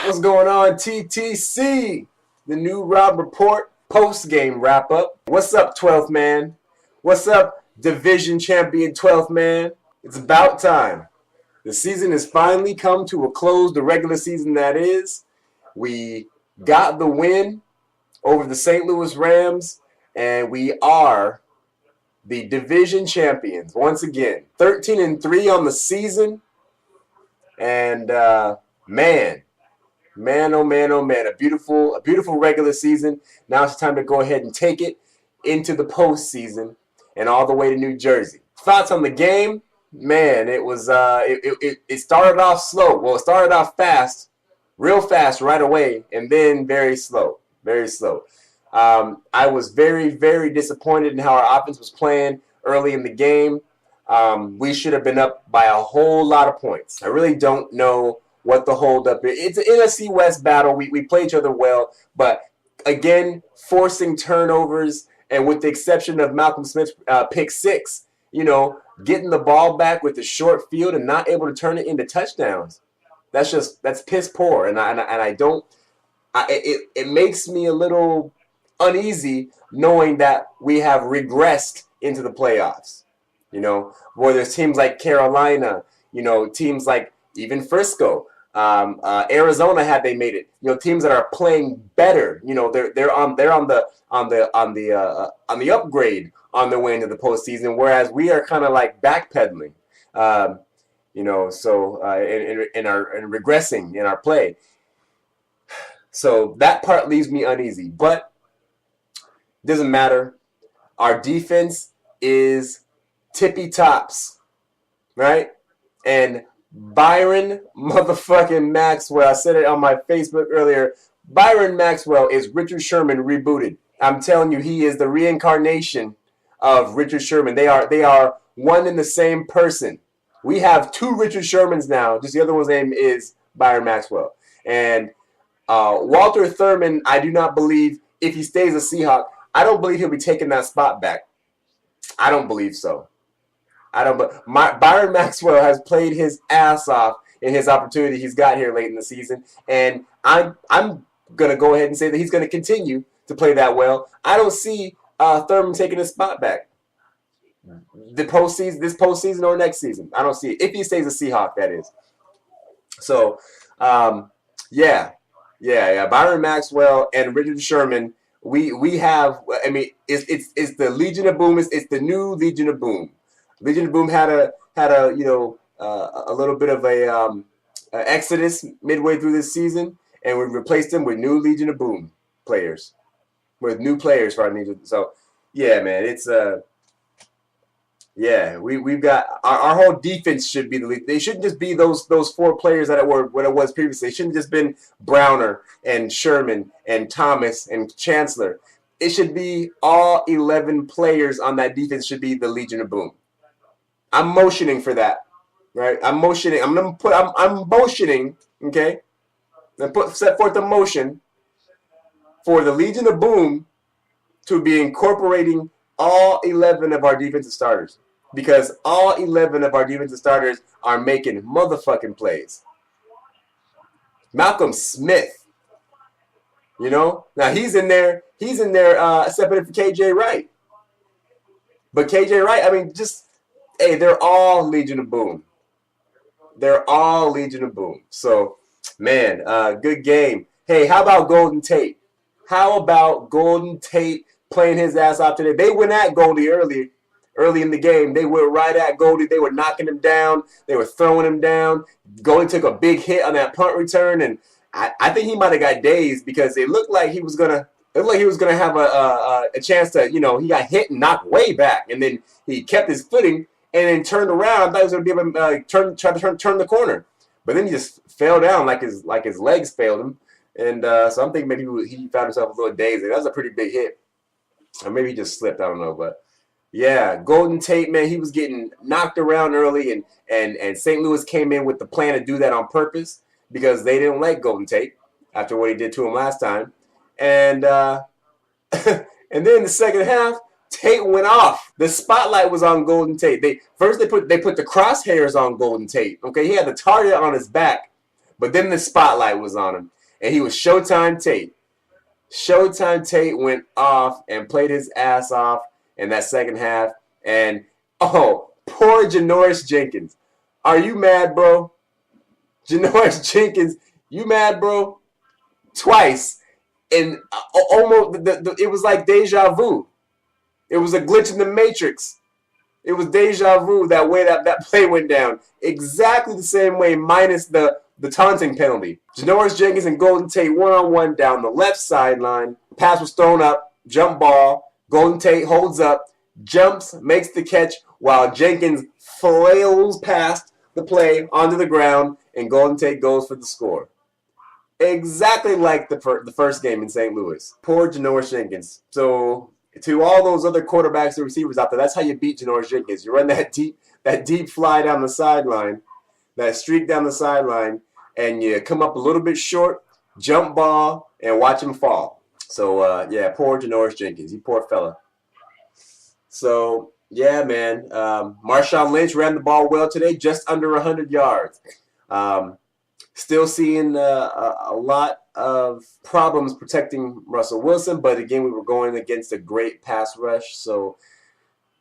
What's going on, TTC? The new Rob Report post-game wrap-up. What's up, 12th man? What's up, division champion 12th man? It's about time. The season has finally come to a close, the regular season that is. We got the win over the St. Louis Rams, and we are the division champions once again. 13-3 on the season, and man, oh man, a beautiful regular season. Now it's time to go ahead and take it into the postseason and all the way to New Jersey. Thoughts on the game? Man, it was it started off slow. Well, it started off fast, real fast right away, and then very slow. I was very disappointed in how our offense was playing early in the game. We should have been up by a whole lot of points. I really don't know what the holdup is. It's an NFC West battle. We play each other well, but again, forcing turnovers, and with the exception of Malcolm Smith's pick six, getting the ball back with the short field and not able to turn it into touchdowns. That's piss poor, and I don't. It makes me a little uneasy knowing that we have regressed into the playoffs. Where there's teams like Carolina, teams like even Frisco, Arizona had they made it. Teams that are playing better. They're on the upgrade on their way into the postseason, whereas we are kind of like backpedaling. And regressing in our play. So that part leaves me uneasy, but it doesn't matter. Our defense is tippy tops, right? And Byron motherfucking Maxwell, I said it on my Facebook earlier, Byron Maxwell is Richard Sherman rebooted. I'm telling you, he is the reincarnation of Richard Sherman. They are one and the same person. We have two Richard Shermans now. Just the other one's name is Byron Maxwell. And Walter Thurman, I do not believe, if he stays a Seahawk, I don't believe he'll be taking that spot back. I don't believe so. Byron Maxwell has played his ass off in his opportunity he's got here late in the season, and I'm going to go ahead and say that he's going to continue to play that well. I don't see Thurman taking his spot back this postseason or next season. I don't see it. If he stays a Seahawk, that is. So, yeah. Byron Maxwell and Richard Sherman. We have. I mean, it's the Legion of Boom. It's the new Legion of Boom. Legion of Boom had a little bit of a exodus midway through this season, and we replaced them with new Legion of Boom players, with new players for our needs. So, yeah, man, it's yeah, we've got our whole defense should be the lead. They shouldn't just be those four players that were what it was previously. It shouldn't just been Browner and Sherman and Thomas and Chancellor. It should be all 11 players on that defense should be the Legion of Boom. I'm motioning for that, right? I'm motioning. I'm motioning. Okay, set forth a motion for the Legion of Boom to be incorporating all 11 of our defensive starters, because all 11 of our defensive starters are making motherfucking plays. Malcolm Smith, now he's in there stepping in for KJ Wright. But KJ Wright, I mean, they're all Legion of Boom. They're all Legion of Boom. So, man, good game. Hey, how about Golden Tate? Playing his ass off today? They went at Goldie early in the game. They were right at Goldie. They were knocking him down. They were throwing him down. Goldie took a big hit on that punt return, and I think he might have got dazed because it looked like he was gonna have a chance to, he got hit and knocked way back, and then he kept his footing and then turned around. I thought he was gonna be able to turn the corner, but then he just fell down like his legs failed him, and so I'm thinking maybe he found himself a little dazed. That was a pretty big hit. Or maybe he just slipped. I don't know. But, yeah, Golden Tate, man, he was getting knocked around early. And St. Louis came in with the plan to do that on purpose because they didn't like Golden Tate after what he did to him last time. And and then the second half, Tate went off. The spotlight was on Golden Tate. They put the crosshairs on Golden Tate. Okay, he had the target on his back. But then the spotlight was on him. and he was Showtime Tate. Showtime Tate went off and played his ass off in that second half. And, oh, poor Janoris Jenkins. Are you mad, bro? Janoris Jenkins, you mad, bro? Twice. And almost, it was like deja vu. It was a glitch in the Matrix. It was deja vu that way that play went down. Exactly the same way, minus the taunting penalty. Janoris Jenkins and Golden Tate one-on-one down the left sideline. Pass was thrown up, jump ball. Golden Tate holds up, jumps, makes the catch, while Jenkins flails past the play onto the ground, and Golden Tate goes for the score. Exactly like the first game in St. Louis. Poor Janoris Jenkins. So to all those other quarterbacks and receivers out there, that's how you beat Janoris Jenkins. You run that deep fly down the sideline, that streak down the sideline, and you come up a little bit short, jump ball, and watch him fall. So, yeah, poor Janoris Jenkins. He poor fella. So, yeah, man. Marshawn Lynch ran the ball well today, just under 100 yards. Still seeing a lot of problems protecting Russell Wilson, but again, we were going against a great pass rush, so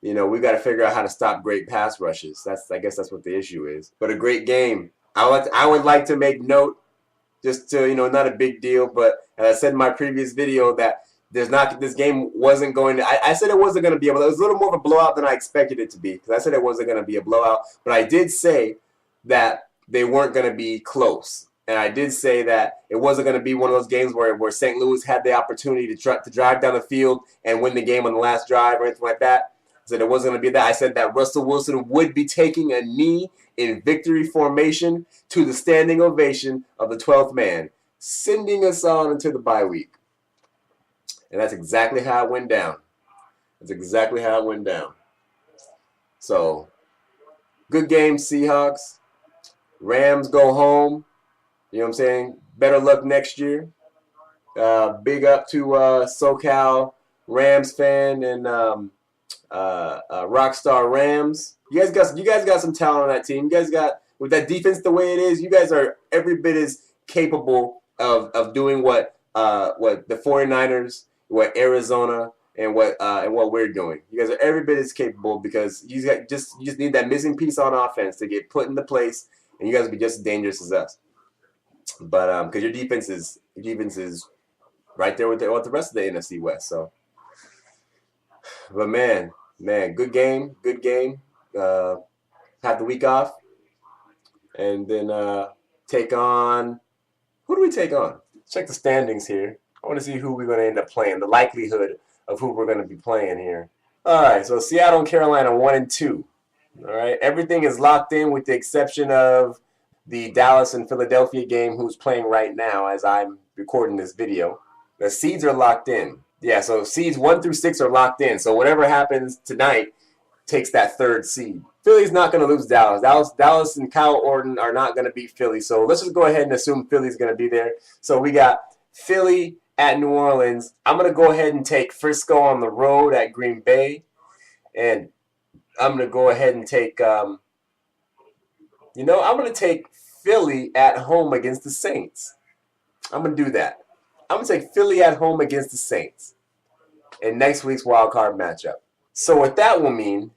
you know we got to figure out how to stop great pass rushes. I guess that's what the issue is. But a great game. I would like to make note, just to not a big deal, but as I said in my previous video that this game wasn't going to. I said it wasn't going to be able. It was a little more of a blowout than I expected it to be, because I said it wasn't going to be a blowout, but I did say that they weren't going to be close. And I did say that it wasn't going to be one of those games where St. Louis had the opportunity to drive down the field and win the game on the last drive or anything like that. I said it wasn't going to be that. I said that Russell Wilson would be taking a knee in victory formation to the standing ovation of the 12th man, sending us on into the bye week. And that's exactly how it went down. That's exactly how it went down. So, good game, Seahawks. Rams go home. You know what I'm saying? Better luck next year. Big up to SoCal Rams fan and Rockstar Rams. You guys got some talent on that team. You guys got, with that defense the way it is, you guys are every bit as capable of doing what the 49ers, what Arizona, and what we're doing. You guys are every bit as capable, because you just need that missing piece on offense to get put into place, and you guys will be just as dangerous as us. But because your defense is right there with the rest of the NFC West. So, but man, good game. Have the week off, and then take on. Who do we take on? Check the standings here. I want to see who we're going to end up playing. The likelihood of who we're going to be playing here. All right, so Seattle and Carolina 1-2. All right, everything is locked in with the exception of the Dallas and Philadelphia game, who's playing right now as I'm recording this video. The seeds are locked in. Yeah, so seeds 1 through 6 are locked in. So whatever happens tonight takes that third seed. Philly's not going to lose Dallas. Dallas and Kyle Orton are not going to beat Philly. So let's just go ahead and assume Philly's going to be there. So we got Philly at New Orleans. I'm going to go ahead and take Frisco on the road at Green Bay. And I'm going to go ahead and take, I'm going to take Philly at home against the Saints. I'm going to do that. I'm going to take Philly at home against the Saints in next week's wild card matchup. So what that will mean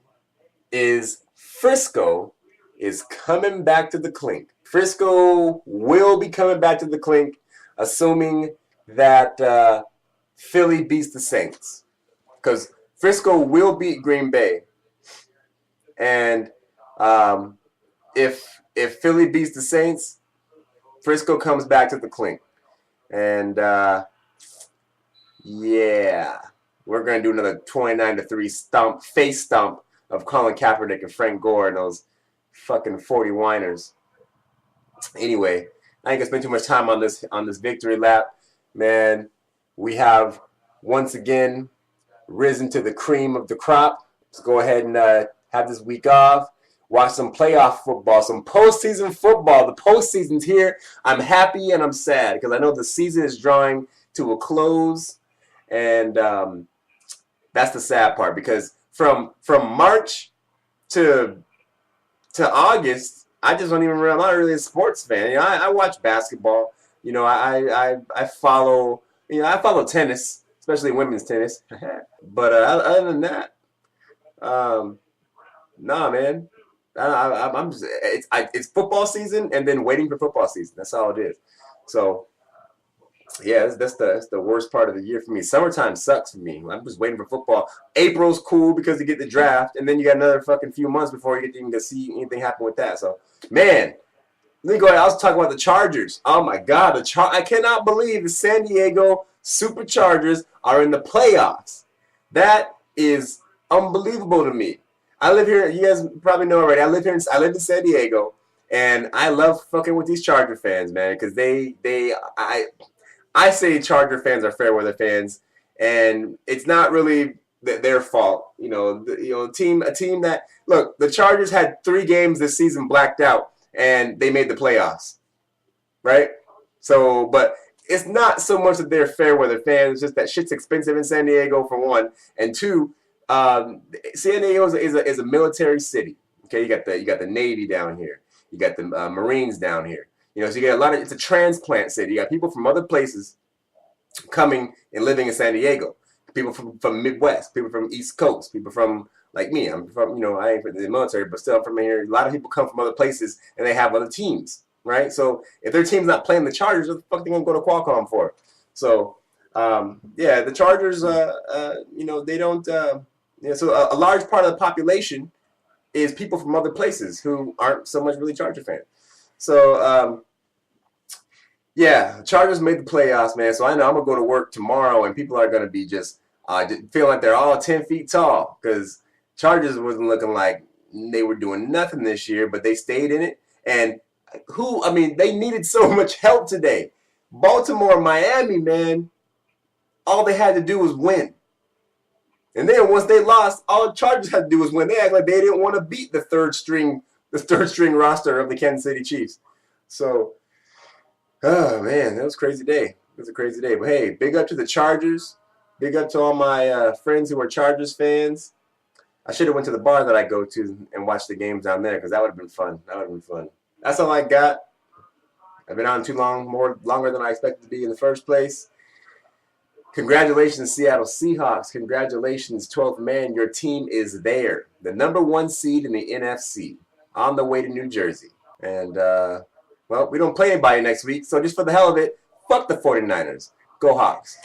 is Frisco is coming back to the clink. Frisco will be coming back to the clink, assuming that Philly beats the Saints. Because Frisco will beat Green Bay. And if Philly beats the Saints, Frisco comes back to the clink. And, yeah, we're going to do another 29-3 face stomp of Colin Kaepernick and Frank Gore and those fucking 40 whiners. Anyway, I ain't going to spend too much time on this victory lap. Man, we have once again risen to the cream of the crop. Let's go ahead and have this week off. Watch some playoff football, some postseason football. The postseason's here. I'm happy and I'm sad because I know the season is drawing to a close, and that's the sad part. Because from March to August, I just don't even remember. I'm not really a sports fan. I watch basketball. You know, I follow, you know, I follow tennis, especially women's tennis. But other than that, um, nah, man. I'm just, it's football season and then waiting for football season. That's all it is. So yeah, that's the worst part of the year for me. Summertime sucks for me. I'm just waiting for football. April's cool because you get the draft, and then you got another fucking few months before you get to even see anything happen with that. So, man, let me go ahead. I was talking about the Chargers. Oh my God, I cannot believe the San Diego Superchargers are in the playoffs. That is unbelievable to me. I live here. You guys probably know already. I live in San Diego, and I love fucking with these Charger fans, man, because I say Charger fans are fair weather fans, and it's not really their fault. You know, a team that, look, the Chargers had 3 games this season blacked out, and they made the playoffs, right? So, but it's not so much that they're fair weather fans. It's just that shit's expensive in San Diego, for one, and two, San Diego is a military city. Okay, you got the Navy down here, you got the Marines down here. You know, so you get a lot of, it's a transplant city. You got people from other places coming and living in San Diego. People from Midwest, people from East Coast, people from, like me. I'm from, you know, I ain't from the military, but still I'm from here. A lot of people come from other places and they have other teams, right? So if their team's not playing the Chargers, what the fuck they gonna go to Qualcomm for? So, yeah, the Chargers, you know, they don't, you know, so a large part of the population is people from other places who aren't so much really Charger fans. So, yeah, Chargers made the playoffs, man. So I know I'm going to go to work tomorrow, and people are going to be just feeling like they're all 10 feet tall, because Chargers wasn't looking like they were doing nothing this year, but they stayed in it. And I mean, they needed so much help today. Baltimore, Miami, man, all they had to do was win. And then once they lost, all the Chargers had to do was win. They act like they didn't want to beat the third string roster of the Kansas City Chiefs. So, oh man, that was a crazy day. It was a crazy day. But hey, big up to the Chargers. Big up to all my friends who are Chargers fans. I should have went to the bar that I go to and watched the games down there, because that would have been fun. That would have been fun. That's all I got. I've been on too long, longer than I expected to be in the first place. Congratulations, Seattle Seahawks. Congratulations, 12th man. Your team is there. The #1 seed in the NFC, on the way to New Jersey. And, well, we don't play anybody next week, so just for the hell of it, fuck the 49ers. Go Hawks.